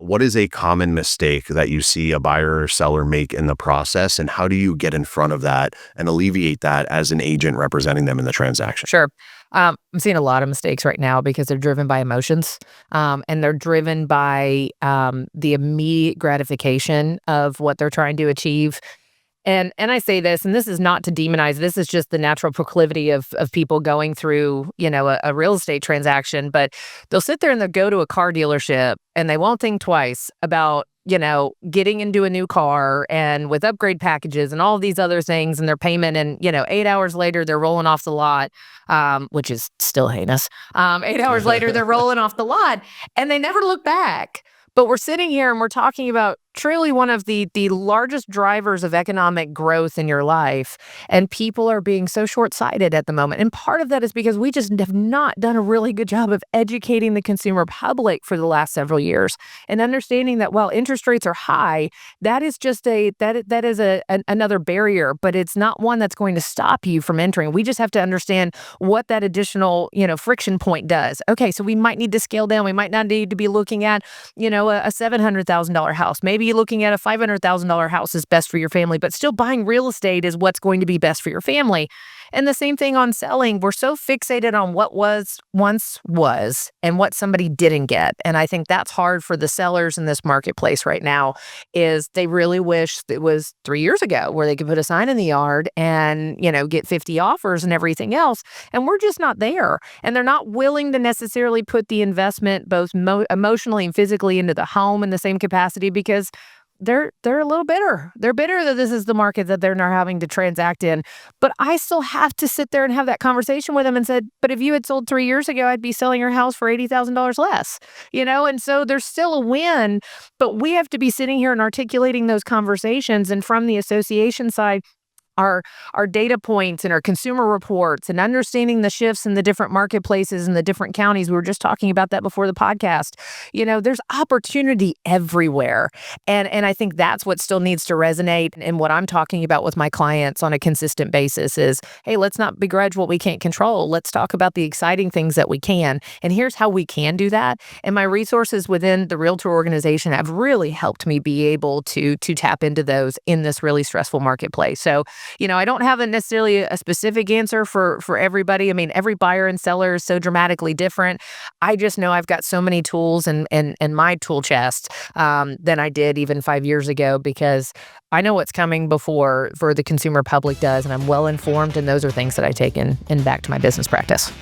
what is a common mistake that you see a buyer or seller make in the process, and how do you get in front of that and alleviate that as an agent representing them in the transaction? Sure. I'm seeing a lot of mistakes right now because they're driven by emotions, and they're driven by the immediate gratification of what they're trying to achieve. And I say this, and this is not to demonize. This is just the natural proclivity of people going through, a real estate transaction. But they'll sit there and they'll go to a car dealership and they won't think twice about, getting into a new car and with upgrade packages and all these other things and their payment. And 8 hours later they're rolling off the lot, which is still heinous. 8 hours later they're rolling off the lot and they never look back. But we're sitting here and we're talking about truly one of the largest drivers of economic growth in your life. And people are being so short-sighted at the moment. And part of that is because we just have not done a really good job of educating the consumer public for the last several years and understanding that while interest rates are high, that is just another barrier, but it's not one that's going to stop you from entering. We just have to understand what that additional, friction point does. Okay, so we might need to scale down. We might not need to be looking at, a $700,000 house. Maybe looking at a $500,000 house is best for your family, but still buying real estate is what's going to be best for your family. And the same thing on selling. We're so fixated on what once was and what somebody didn't get. And I think that's hard for the sellers in this marketplace right now is they really wish it was 3 years ago where they could put a sign in the yard and, get 50 offers and everything else. And we're just not there. And they're not willing to necessarily put the investment both emotionally and physically into the home in the same capacity because they're a little bitter. They're bitter that this is the market that they're now having to transact in. But I still have to sit there and have that conversation with them and said, but if you had sold 3 years ago, I'd be selling your house for $80,000 less, And so there's still a win, but we have to be sitting here and articulating those conversations. And from the association side, our data points and our consumer reports and understanding the shifts in the different marketplaces and the different counties. We were just talking about that before the podcast. There's opportunity everywhere. And I think that's what still needs to resonate. And what I'm talking about with my clients on a consistent basis is, hey, let's not begrudge what we can't control. Let's talk about the exciting things that we can. And here's how we can do that. And my resources within the Realtor organization have really helped me be able to tap into those in this really stressful marketplace. So, I don't have necessarily a specific answer for everybody. I mean, every buyer and seller is so dramatically different. I just know I've got so many tools in my tool chest than I did even 5 years ago because I know what's coming before for the consumer public does, and I'm well informed, and those are things that I take in back to my business practice.